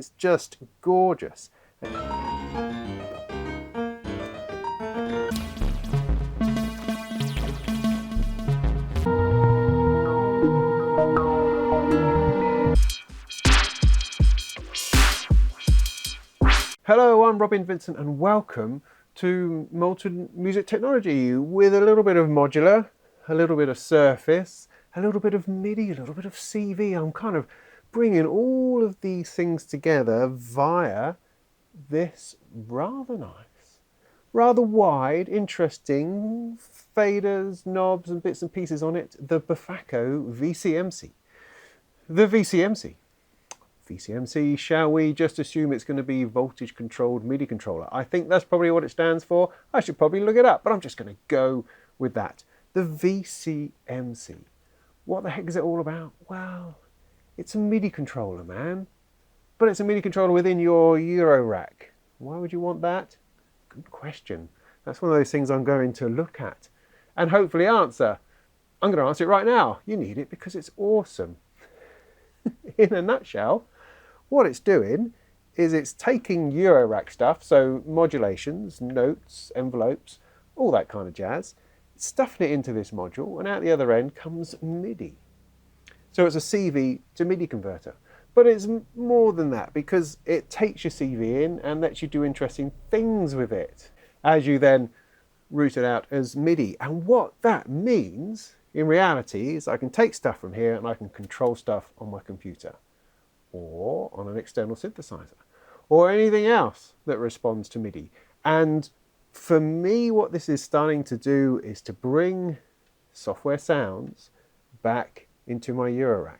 It's just gorgeous. Hello, I'm Robin Vincent and welcome to Molten Music Technology with a little bit of modular, a little bit of surface, a little bit of MIDI, a little bit of CV. I'm kind of bringing all of these things together via this rather nice, rather wide, interesting faders, knobs and bits and pieces on it, the Befaco VCMC. The VCMC. VCMC, shall we just assume it's going to be voltage controlled MIDI controller? I think that's probably what it stands for. I should probably look it up, but I'm just going to go with that. The VCMC. What the heck is it all about? Well, it's a MIDI controller, man. But it's a MIDI controller within your Eurorack. Why would you want that? Good question. That's one of those things I'm going to look at and hopefully answer. I'm going to answer it right now. You need it because it's awesome. In a nutshell, what it's doing is it's taking Eurorack stuff, so modulations, notes, envelopes, all that kind of jazz, stuffing it into this module, and out the other end comes MIDI. So it's a CV to MIDI converter. But it's more than that because it takes your CV in and lets you do interesting things with it as you then route it out as MIDI. And what that means in reality is I can take stuff from here and I can control stuff on my computer or on an external synthesizer or anything else that responds to MIDI. And for me, what this is starting to do is to bring software sounds back into my Eurorack.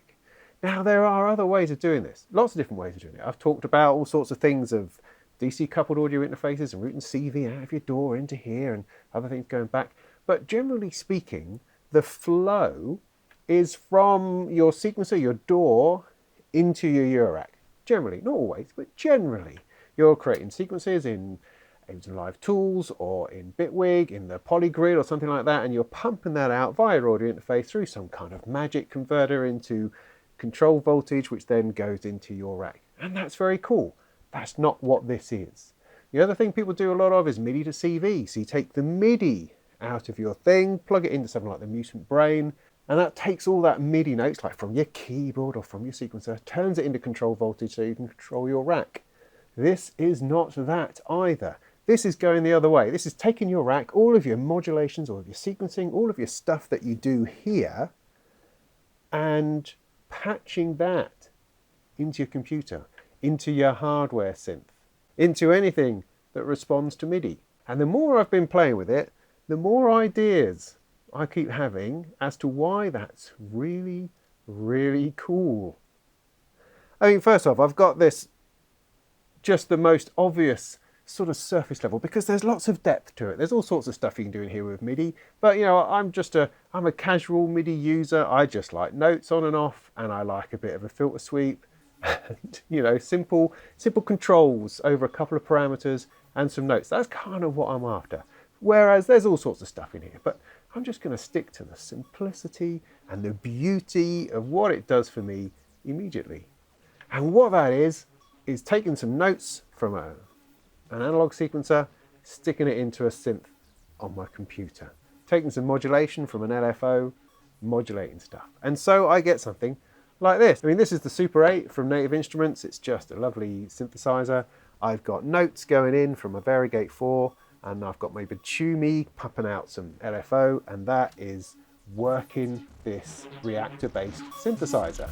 Now, there are other ways of doing this, lots of different ways of doing it. I've talked about all sorts of things of DC coupled audio interfaces and routing CV out of your door into here and other things going back. But generally speaking, the flow is from your sequencer, your DAW, into your Eurorack. Generally, not always, but generally. You're creating sequences in Ableton Live Tools or in Bitwig, in the Polygrid or something like that, and you're pumping that out via your audio interface through some kind of magic converter into control voltage, which then goes into your rack. And that's very cool. That's not what this is. The other thing people do a lot of is MIDI to CV. So you take the MIDI out of your thing, plug it into something like the Mutant Brain, and that takes all that MIDI notes, like from your keyboard or from your sequencer, turns it into control voltage so you can control your rack. This is not that either. This is going the other way. This is taking your rack, all of your modulations, all of your sequencing, all of your stuff that you do here, and patching that into your computer, into your hardware synth, into anything that responds to MIDI. And the more I've been playing with it, the more ideas I keep having as to why that's really, really cool. I mean, first off, I've got this just the most obvious sort of surface level because there's lots of depth to it. There's all sorts of stuff you can do in here with MIDI, but you know, I'm a casual MIDI user. I just like notes on and off, and I like a bit of a filter sweep, and you know, simple controls over a couple of parameters and some notes. That's kind of what I'm after. Whereas there's all sorts of stuff in here, but I'm just going to stick to the simplicity and the beauty of what it does for me immediately. And what that is taking some notes from an analog sequencer, sticking it into a synth on my computer, taking some modulation from an LFO, modulating stuff. And so I get something like this. I mean, this is the Super 8 from Native Instruments. It's just a lovely synthesizer. I've got notes going in from a Varigate 4, and I've got my Batumi pumping out some LFO, and that is working this reactor-based synthesizer.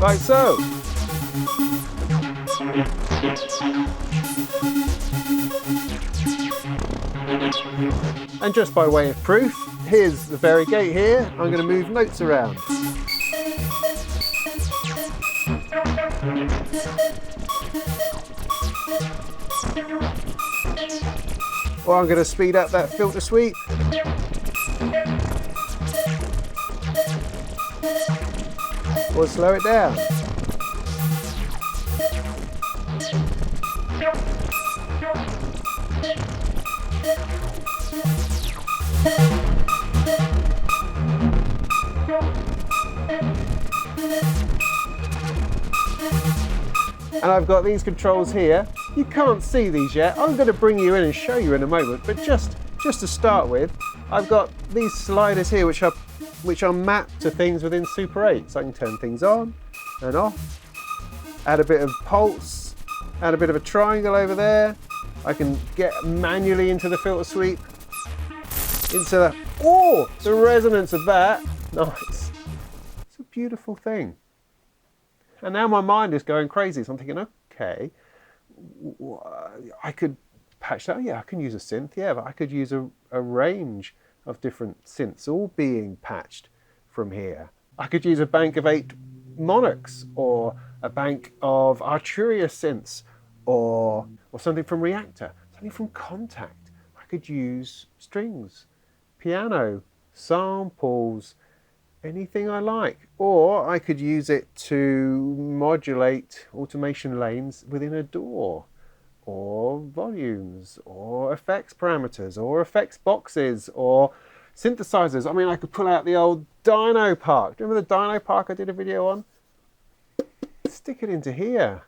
Like so. And just by way of proof, here's the Varigate here. I'm going to move notes around. Or I'm going to speed up that filter sweep. Or slow it down. And I've got these controls here. You can't see these yet. I'm going to bring you in and show you in a moment, but just to start with, I've got these sliders here which are mapped to things within Super 8. So I can turn things on and off, add a bit of pulse, add a bit of a triangle over there. I can get manually into the filter sweep, into the resonance of that. Nice. It's a beautiful thing. And now my mind is going crazy. So I'm thinking, okay, I could patch that. Yeah, I can use a synth. Yeah, but I could use a range of different synths all being patched from here. I could use a bank of 8 Monarchs or a bank of Arturia synths or something from Reactor, something from Contact. I could use strings, piano, samples, anything I like. Or I could use it to modulate automation lanes within a DAW, or volumes, or effects parameters, or effects boxes, or synthesizers. I mean, I could pull out the old Dino Park. Do you remember the Dino Park I did a video on? Stick it into here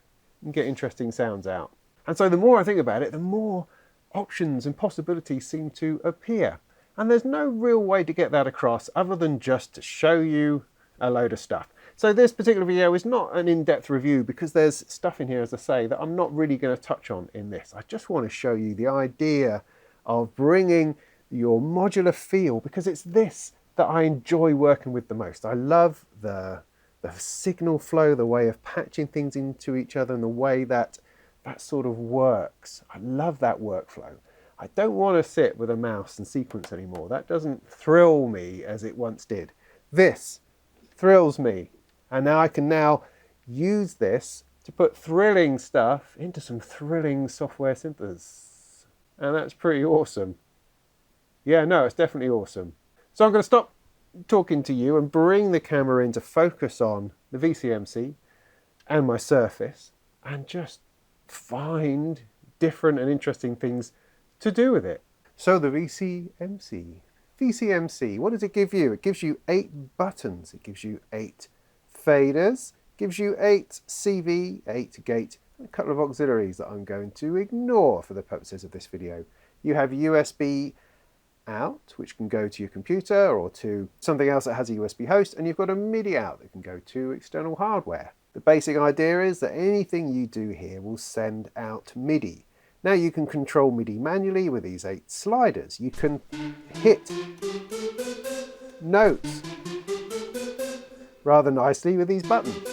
and get interesting sounds out. And so the more I think about it, the more options and possibilities seem to appear. And there's no real way to get that across other than just to show you a load of stuff. So this particular video is not an in-depth review because there's stuff in here, as I say, that I'm not really going to touch on in this. I just want to show you the idea of bringing your modular feel, because it's this that I enjoy working with the most. I love the signal flow, the way of patching things into each other and the way that sort of works. I love that workflow. I don't want to sit with a mouse and sequence anymore. That doesn't thrill me as it once did. This thrills me. And now I can use this to put thrilling stuff into some thrilling software synthers. And that's pretty awesome. Yeah, no, it's definitely awesome. So I'm going to stop talking to you and bring the camera in to focus on the VCMC and my surface and just find different and interesting things to do with it. So the VCMC. VCMC, what does it give you? It gives you 8 buttons. It gives you 8 faders, gives you 8 CV, 8 gate, and a couple of auxiliaries that I'm going to ignore for the purposes of this video. You have USB out, which can go to your computer or to something else that has a USB host, and you've got a MIDI out that can go to external hardware. The basic idea is that anything you do here will send out MIDI. Now you can control MIDI manually with these 8 sliders. You can hit notes rather nicely with these buttons.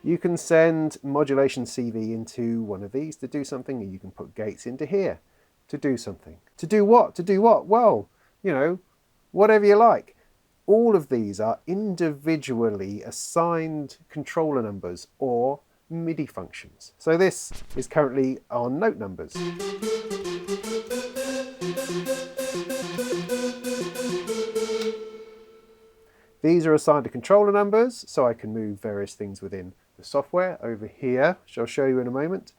You can send Modulation CV into one of these to do something, and you can put gates into here to do something. To do what? To do what? Well, you know, whatever you like. All of these are individually assigned controller numbers or MIDI functions. So this is currently on note numbers. These are assigned to controller numbers, so I can move various things within the software over here, which I'll show you in a moment.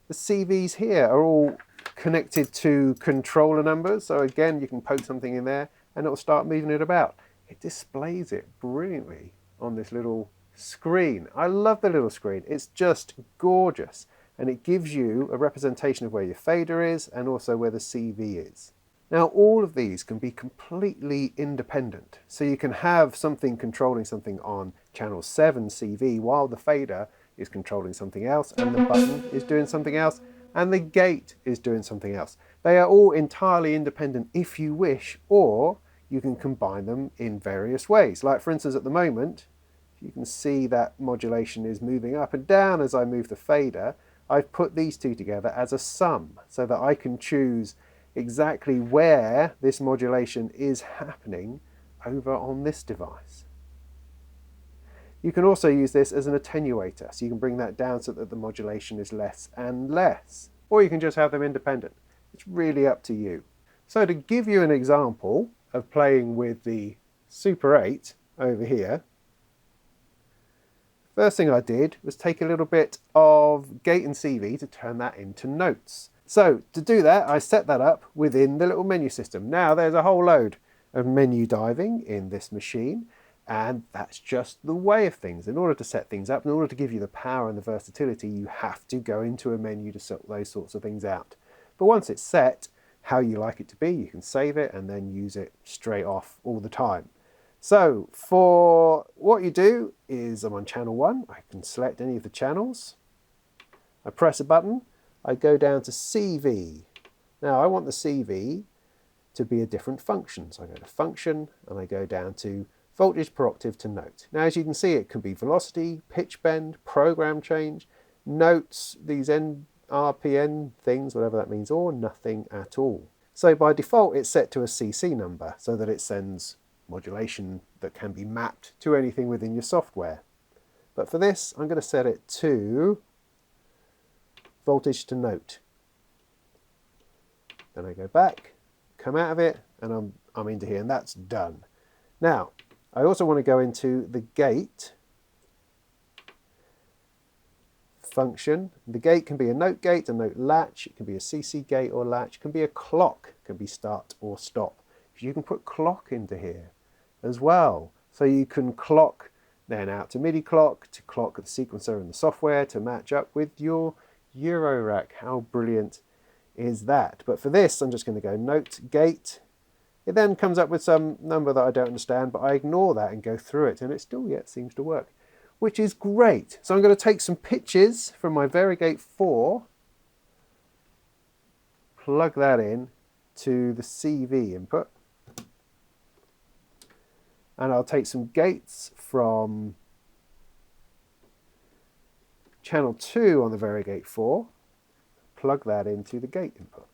The CVs here are all connected to controller numbers, so again you can poke something in there and it'll start moving it about. It displays it brilliantly on this little screen. I love the little screen. It's just gorgeous, and it gives you a representation of where your fader is and also where the CV is. Now all of these can be completely independent, so you can have something controlling something on channel 7 CV while the fader is controlling something else and the button is doing something else and the gate is doing something else. They are all entirely independent if you wish, or you can combine them in various ways. Like for instance at the moment, you can see that modulation is moving up and down as I move the fader. I've put these two together as a sum so that I can choose exactly where this modulation is happening over on this device. You can also use this as an attenuator, so you can bring that down so that the modulation is less and less. Or you can just have them independent. It's really up to you. So to give you an example of playing with the Super 8 over here, first thing I did was take a little bit of gate and CV to turn that into notes. So to do that, I set that up within the little menu system. Now there's a whole load of menu diving in this machine, And that's just the way of things. In order to set things up, in order to give you the power and the versatility, you have to go into a menu to sort those sorts of things out. But once it's set, how you like it to be, you can save it and then use it straight off all the time. So for what you do is, I'm on channel 1, I can select any of the channels. I press a button, I go down to CV. Now I want the CV to be a different function. So I go to function and I go down to voltage per octave to note. Now as you can see, it can be velocity, pitch bend, program change, notes, these RPN things, whatever that means, or nothing at all. So by default it's set to a CC number so that it sends modulation that can be mapped to anything within your software. But for this I'm going to set it to voltage to note. Then I go back, come out of it, and I'm into here, and that's done. Now I also want to go into the gate function. The gate can be a note gate, a note latch, it can be a CC gate or latch, it can be a clock, it can be start or stop. You can put clock into here as well. So you can clock then out to MIDI clock, to clock the sequencer in the software to match up with your Eurorack. How brilliant is that? But for this I'm just going to go note gate. It then comes up with some number that I don't understand, but I ignore that and go through it, and it still yet seems to work, which is great. So I'm going to take some pitches from my Varigate 4, plug that in to the CV input, and I'll take some gates from channel 2 on the Varigate 4, plug that into the gate input.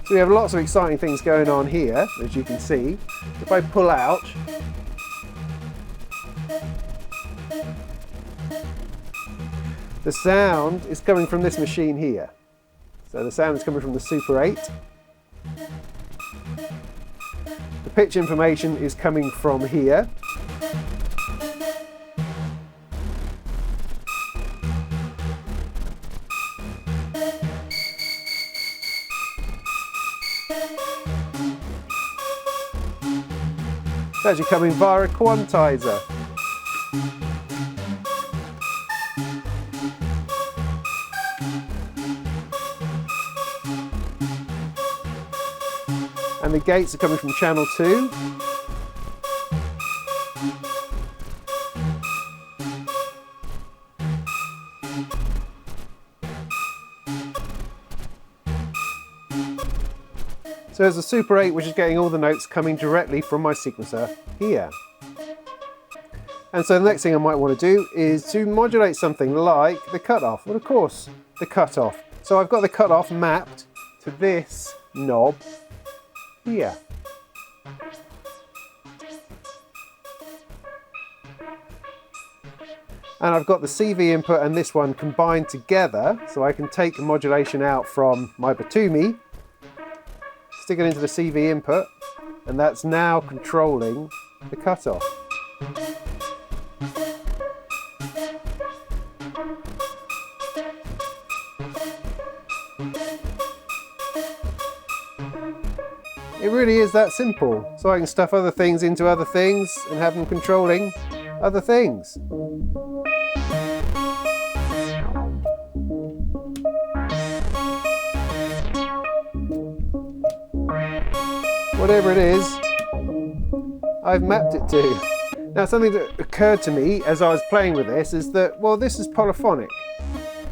So we have lots of exciting things going on here, as you can see. If I pull out, the sound is coming from this machine here. So the sound is coming from the Super 8. The pitch information is coming from here. It's actually coming via a quantizer. And the gates are coming from channel 2. So there's a Super 8 which is getting all the notes coming directly from my sequencer here. And so the next thing I might want to do is to modulate something like the cutoff. Well, of course, the cutoff. So I've got the cutoff mapped to this knob here. And I've got the CV input and this one combined together, so I can take the modulation out from my Batumi, stick it into the CV input, and that's now controlling the cutoff. It really is that simple. So I can stuff other things into other things and have them controlling other things. Whatever it is, I've mapped it to. Now something that occurred to me as I was playing with this is that, well, this is polyphonic.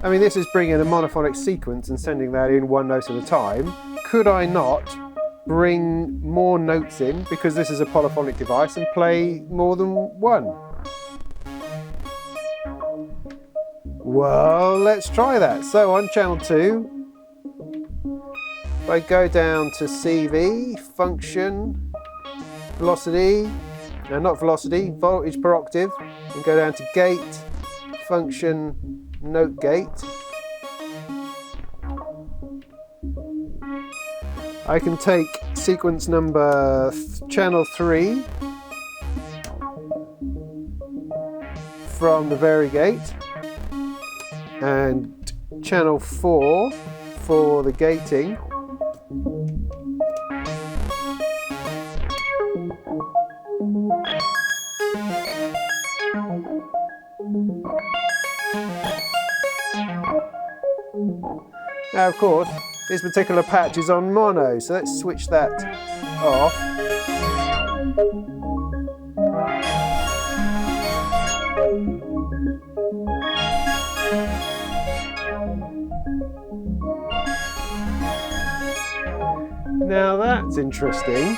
I mean, this is bringing a monophonic sequence and sending that in one note at a time. Could I not bring more notes in, because this is a polyphonic device, and play more than one? Well, let's try that. So on channel 2, if I go down to CV, function, velocity, no, not velocity, voltage per octave, and go down to gate, function, note gate, I can take sequence number channel 3 from the Varigate and channel 4 for the gating. Now, of course, this particular patch is on mono, so let's switch that off. Now that's interesting.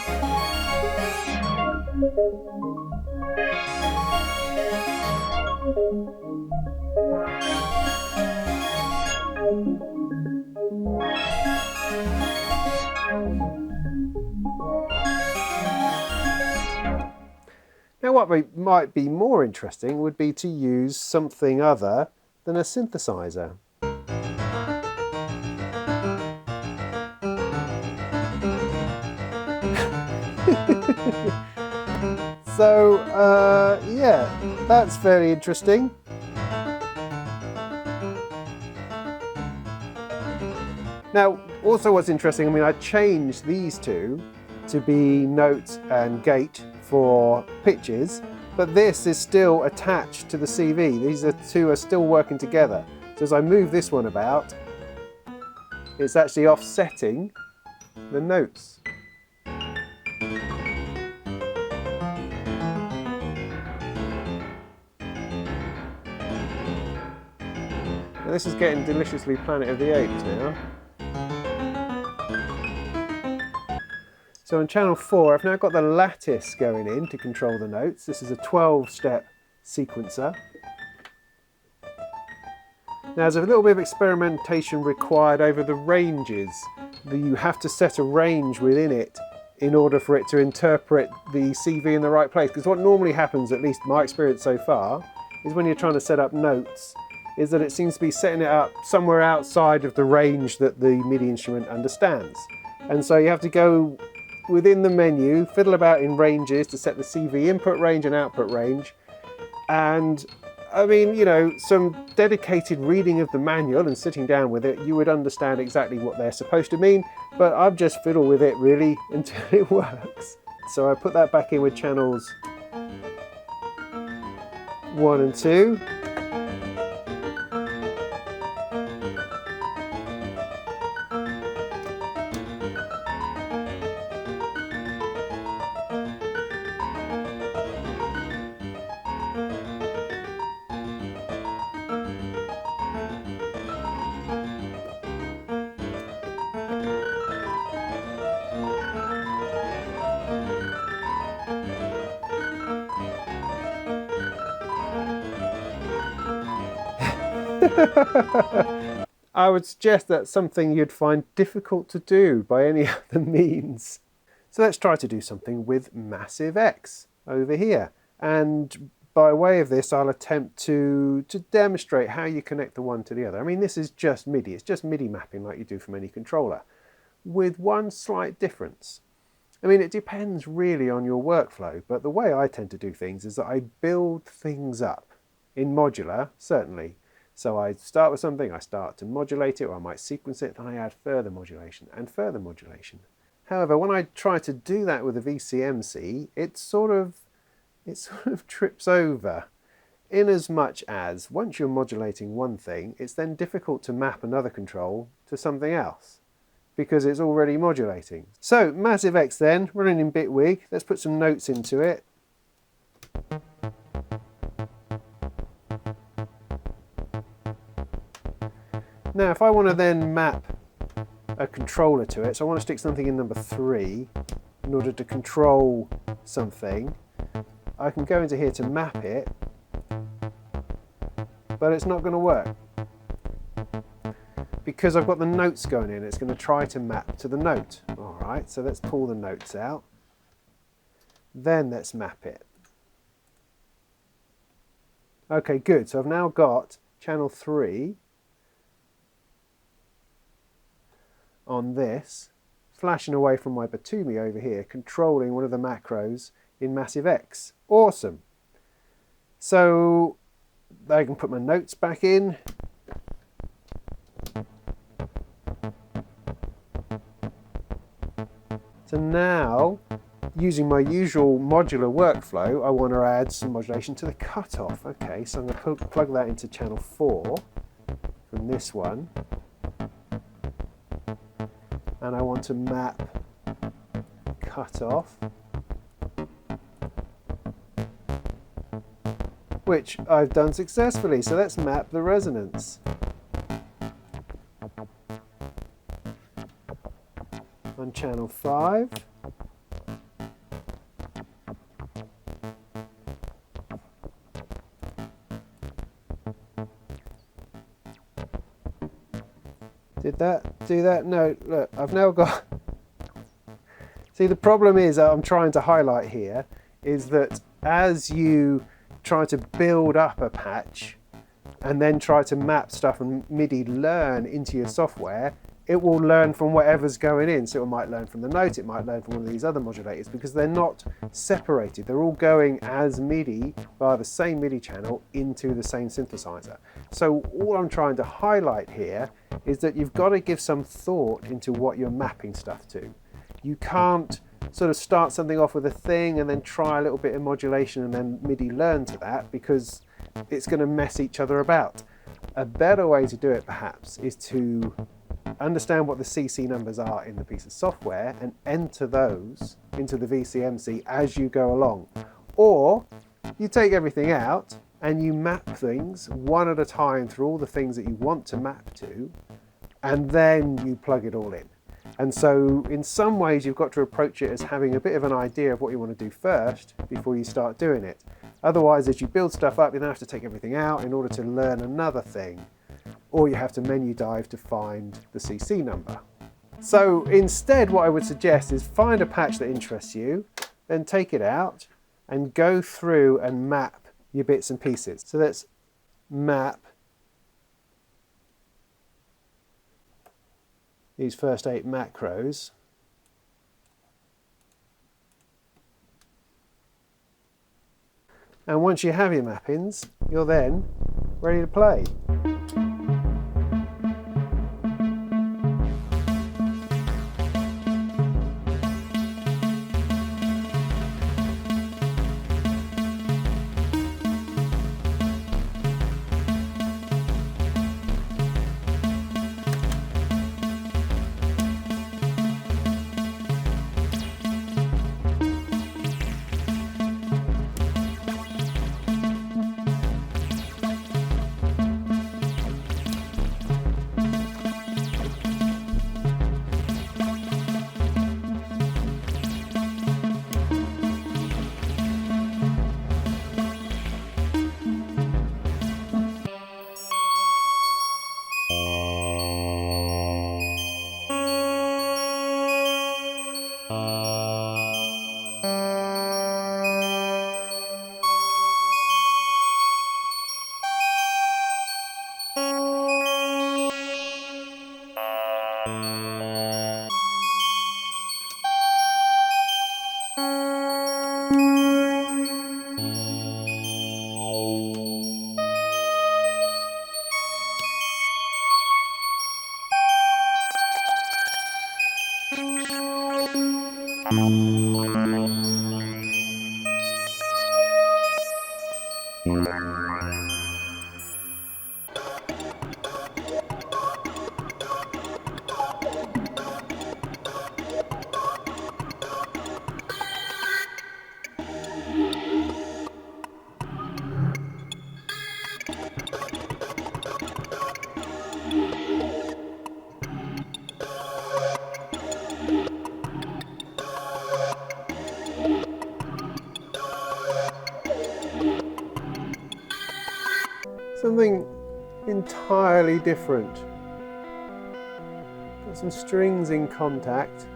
Now what might be more interesting would be to use something other than a synthesizer. So yeah, that's very interesting. Now also what's interesting, I mean, I changed these two to be note and gate for pitches, but this is still attached to the CV. These two are still working together. So as I move this one about, it's actually offsetting the notes. Now this is getting deliciously Planet of the Apes now. So on channel 4, I've now got the lattice going in to control the notes. This is a 12-step sequencer. Now there's a little bit of experimentation required over the ranges. You have to set a range within it in order for it to interpret the CV in the right place. Because what normally happens, at least my experience so far, is when you're trying to set up notes, is that it seems to be setting it up somewhere outside of the range that the MIDI instrument understands. And so you have to go within the menu, fiddle about in ranges to set the CV input range and output range. And I mean, you know, some dedicated reading of the manual and sitting down with it, you would understand exactly what they're supposed to mean, but I've just fiddled with it really until it works. So I put that back in with channels 1 and 2. I would suggest that's something you'd find difficult to do by any other means. So let's try to do something with Massive X over here. And by way of this, I'll attempt to demonstrate how you connect the one to the other. I mean, this is just MIDI. It's just MIDI mapping like you do from any controller, with one slight difference. I mean, it depends really on your workflow, but the way I tend to do things is that I build things up in modular, certainly. So I start with something, I start to modulate it, or I might sequence it, then I add further modulation and further modulation. However, when I try to do that with a VCMC, it sort of trips over, in as much as once you're modulating one thing, it's then difficult to map another control to something else, because it's already modulating. So Massive X then, running in Bitwig, let's put some notes into it. Now if I want to then map a controller to it, so I want to stick something in number 3 in order to control something, I can go into here to map it, but it's not going to work. Because I've got the notes going in, it's going to try to map to the note. Alright, so let's pull the notes out. Then let's map it. Okay, good. So I've now got channel 3 on this, flashing away from my Batumi over here, controlling one of the macros in Massive X. Awesome. So I can put my notes back in. So now, using my usual modular workflow, I want to add some modulation to the cutoff. Okay, so I'm going to plug that into channel 4 from this one. And I want to map cutoff, which I've done successfully. So let's map the resonance. On channel 5. Did that do that? No, look, I've now got... See, the problem is I'm trying to highlight here is that as you try to build up a patch and then try to map stuff and MIDI learn into your software, it will learn from whatever's going in. So it might learn from the note, it might learn from one of these other modulators because they're not separated. They're all going as MIDI via the same MIDI channel into the same synthesizer. So all I'm trying to highlight here is that you've got to give some thought into what you're mapping stuff to. You can't sort of start something off with a thing and then try a little bit of modulation and then MIDI learn to that, because it's going to mess each other about. A better way to do it perhaps is to understand what the CC numbers are in the piece of software and enter those into the VCMC as you go along. Or you take everything out and you map things one at a time through all the things that you want to map to, and then you plug it all in. And so in some ways you've got to approach it as having a bit of an idea of what you want to do first before you start doing it. Otherwise, as you build stuff up, you then have to take everything out in order to learn another thing, or you have to menu dive to find the CC number. So instead, what I would suggest is find a patch that interests you, then take it out and go through and map your bits and pieces. So let's map these first 8 macros. And once you have your mappings, you're then ready to play. Something entirely different. Got some strings in contact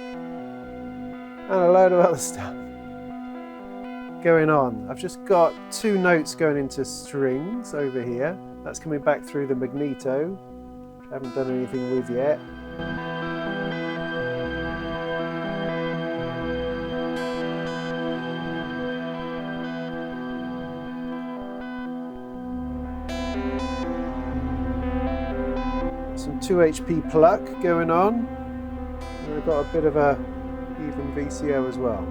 and a load of other stuff going on. I've just got 2 notes going into strings over here. That's coming back through the magneto, which I haven't done anything with yet. Some 2 HP pluck going on. And I've got a bit of a even VCO as well.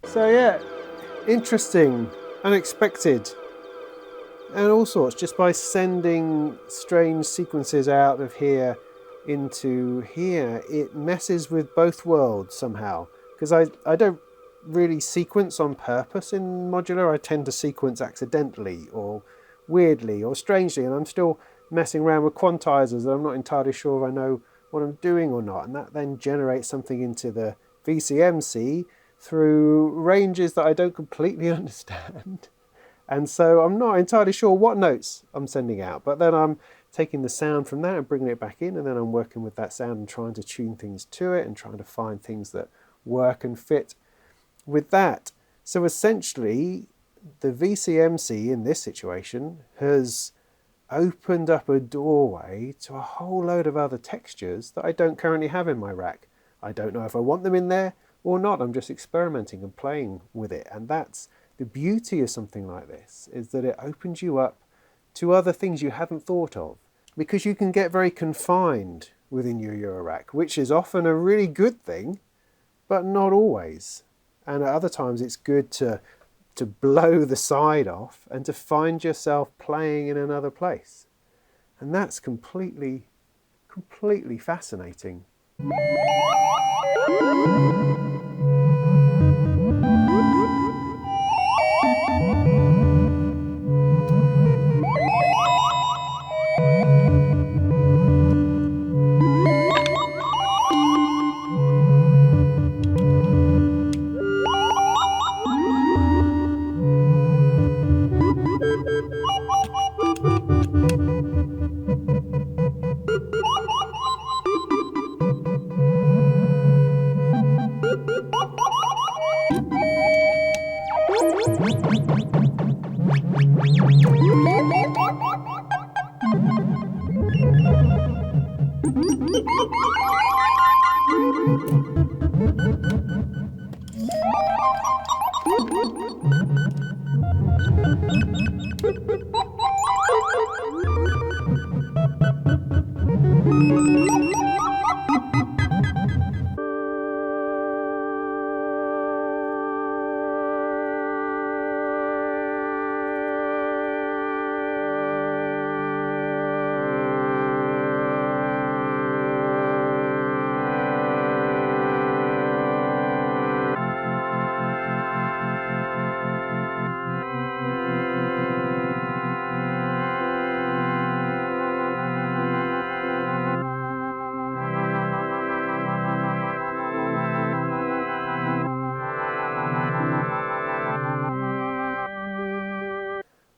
So yeah, interesting, unexpected, and all sorts, just by sending strange sequences out of here into here, it messes with both worlds somehow. Because I don't really sequence on purpose in modular, I tend to sequence accidentally or weirdly or strangely, and I'm still messing around with quantizers that I'm not entirely sure I know what I'm doing or not, and that then generates something into the VCMC through ranges that I don't completely understand. And so I'm not entirely sure what notes I'm sending out, but then I'm taking the sound from that and bringing it back in, and then I'm working with that sound and trying to tune things to it and trying to find things that work and fit with that. So essentially, the VCMC in this situation has opened up a doorway to a whole load of other textures that I don't currently have in my rack. I don't know if I want them in there or not. I'm just experimenting and playing with it. And that's the beauty of something like this, is that it opens you up to other things you hadn't thought of. Because you can get very confined within your Eurorack, which is often a really good thing, but not always. And at other times it's good to blow the side off and to find yourself playing in another place. And that's completely fascinating.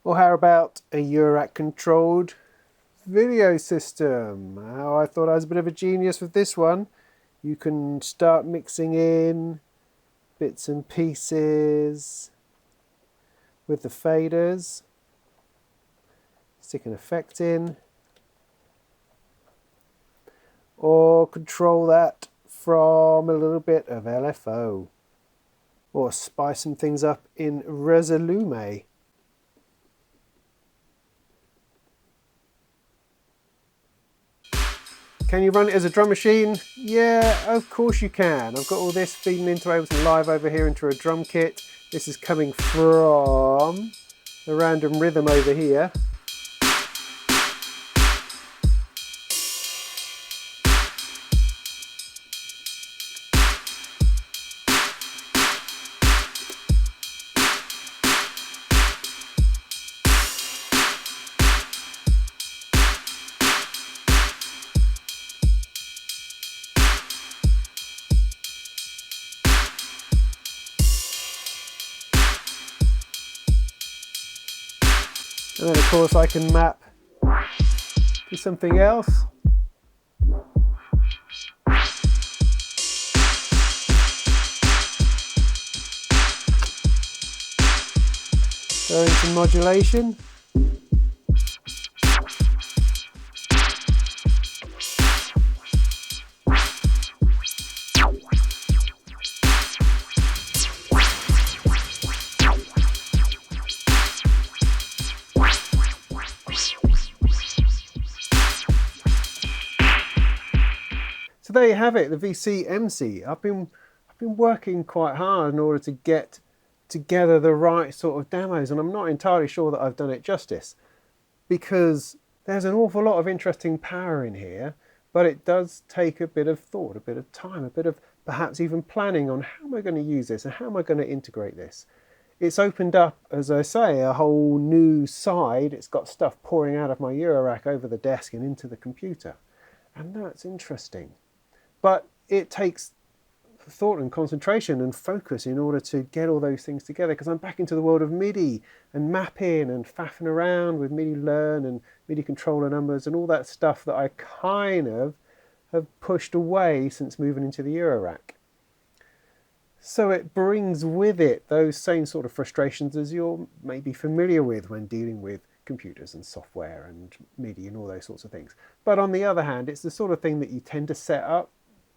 Or how about a Eurorack controlled video system? How I thought I was a bit of a genius with this one. You can start mixing in bits and pieces with the faders, stick an effect in, or control that from a little bit of LFO, or spice some things up in Resolume. Can you run it as a drum machine? Yeah, of course you can. I've got all this feeding into Ableton Live over here into a drum kit. This is coming from the random rhythm over here. And then of course I can map to something else. Go into modulation. So there you have it, the VCMC. I've been working quite hard in order to get together the right sort of demos, and I'm not entirely sure that I've done it justice, because there's an awful lot of interesting power in here, but it does take a bit of thought, a bit of time, a bit of perhaps even planning on how am I going to use this and how am I going to integrate this. It's opened up, as I say, a whole new side. It's got stuff pouring out of my Eurorack over the desk and into the computer, and that's interesting. But it takes thought and concentration and focus in order to get all those things together, because I'm back into the world of MIDI and mapping and faffing around with MIDI learn and MIDI controller numbers and all that stuff that I kind of have pushed away since moving into the Eurorack. So it brings with it those same sort of frustrations as you're maybe familiar with when dealing with computers and software and MIDI and all those sorts of things. But on the other hand, it's the sort of thing that you tend to set up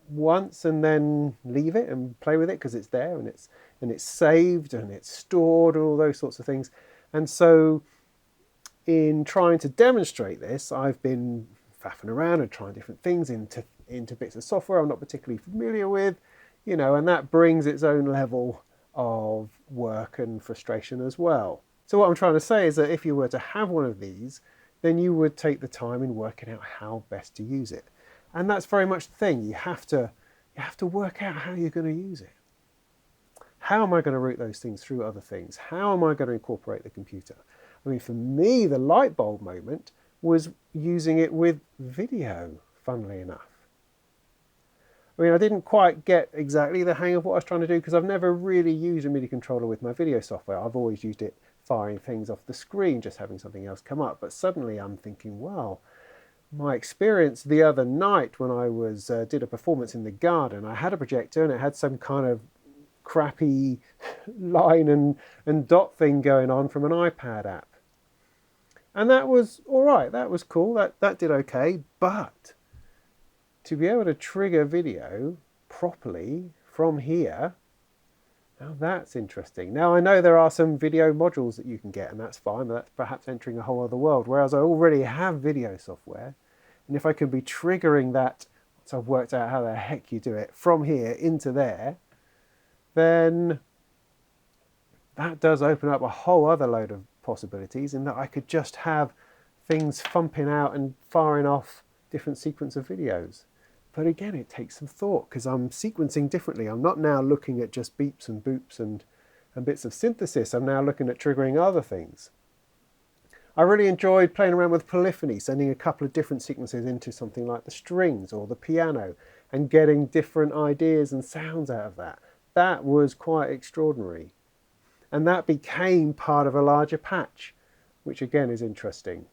once and then leave it and play with it because it's there and it's saved and it's stored and all those sorts of things. And so in trying to demonstrate this, I've been faffing around and trying different things into bits of software I'm not particularly familiar with, you know, and that brings its own level of work and frustration as well. So what I'm trying to say is that if you were to have one of these, then you would take the time in working out how best to use it. And that's very much the thing. You have to work out how you're going to use it. How am I going to route those things through other things? How am I going to incorporate the computer? I mean, for me, the light bulb moment was using it with video, funnily enough. I mean, I didn't quite get exactly the hang of what I was trying to do because I've never really used a MIDI controller with my video software. I've always used it firing things off the screen, just having something else come up. But suddenly I'm thinking, wow, my experience the other night when I was did a performance in the garden, I had a projector and it had some kind of crappy line and dot thing going on from an iPad app. And that was all right, that was cool, that did okay, but to be able to trigger video properly from here, now that's interesting. Now I know there are some video modules that you can get and that's fine, but that's perhaps entering a whole other world, whereas I already have video software. And if I can be triggering that, once I've worked out how the heck you do it, from here into there, then that does open up a whole other load of possibilities in that I could just have things thumping out and firing off different sequence of videos. But again, it takes some thought because I'm sequencing differently. I'm not now looking at just beeps and boops and bits of synthesis. I'm now looking at triggering other things. I really enjoyed playing around with polyphony, sending a couple of different sequences into something like the strings or the piano and getting different ideas and sounds out of that. That was quite extraordinary. And that became part of a larger patch which again is interesting.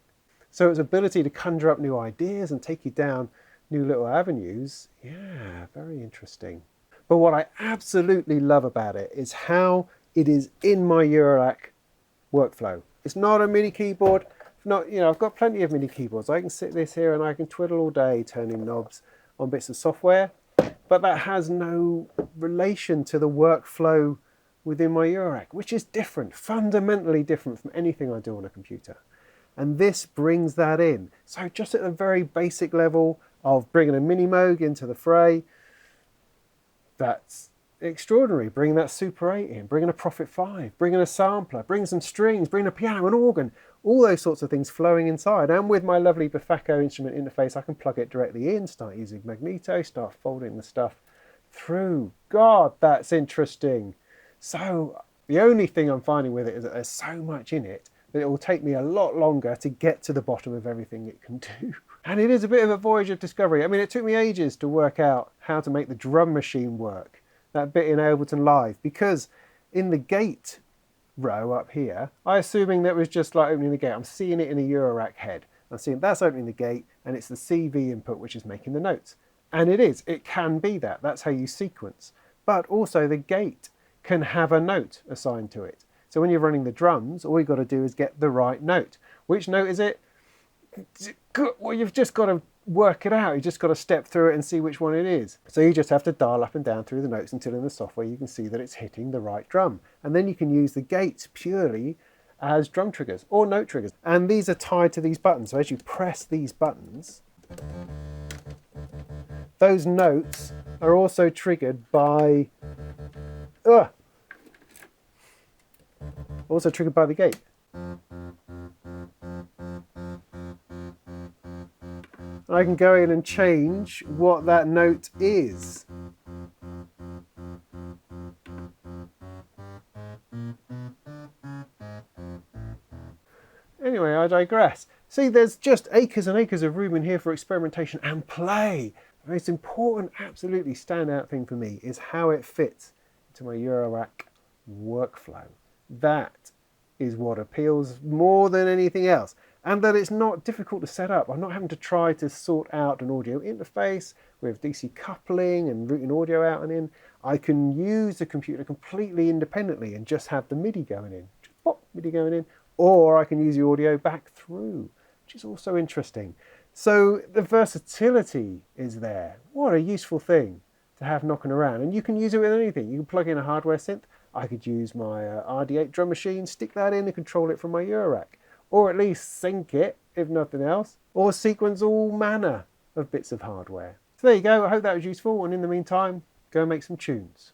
So its ability to conjure up new ideas and take you down new little avenues, yeah, very interesting. But what I absolutely love about it is how it is in my Eurorack workflow. It's not a MIDI keyboard. Not, you know, I've got plenty of MIDI keyboards. I can sit this here and I can twiddle all day turning knobs on bits of software, but that has no relation to the workflow within my Eurorack, which is different, fundamentally different from anything I do on a computer. And this brings that in. So just at a very basic level of bringing a mini Moog into the fray, that's extraordinary. Bringing that Super 8 in, bringing a Prophet 5, bringing a sampler, bringing some strings, bringing a piano, an organ, all those sorts of things flowing inside. And with my lovely Befaco instrument interface, I can plug it directly in, start using Magneto, start folding the stuff through. God, that's interesting. So the only thing I'm finding with it is that there's so much in it that it will take me a lot longer to get to the bottom of everything it can do. And it is a bit of a voyage of discovery. I mean, it took me ages to work out how to make the drum machine work, that bit in Ableton Live, because in the gate row up here, I assuming that was just like opening the gate. I'm seeing it in a Eurorack head. I'm seeing that's opening the gate and it's the CV input which is making the notes. And it is, it can be that. That's how you sequence. But also the gate can have a note assigned to it. So when you're running the drums, all you've got to do is get the right note. Which note is it? Well, you've just got to work it out. You just got to step through it and see which one it is. So you just have to dial up and down through the notes until in the software you can see that it's hitting the right drum. And then you can use the gates purely as drum triggers or note triggers. And these are tied to these buttons. So as you press these buttons, those notes are also triggered by the gate. I can go in and change what that note is. Anyway, I digress. See, there's just acres and acres of room in here for experimentation and play. The most important, absolutely standout thing for me is how it fits into my Eurorack workflow. That is what appeals more than anything else. And that it's not difficult to set up. I'm not having to try to sort out an audio interface with DC coupling and routing audio out and in. I can use the computer completely independently and just have the MIDI going in. Just pop, MIDI going in. Or I can use the audio back through, which is also interesting. So the versatility is there. What a useful thing to have knocking around. And you can use it with anything. You can plug in a hardware synth. I could use my RD8 drum machine, stick that in and control it from my Eurorack. Or at least sync it, if nothing else. Or sequence all manner of bits of hardware. So there you go. I hope that was useful. And in the meantime, go and make some tunes.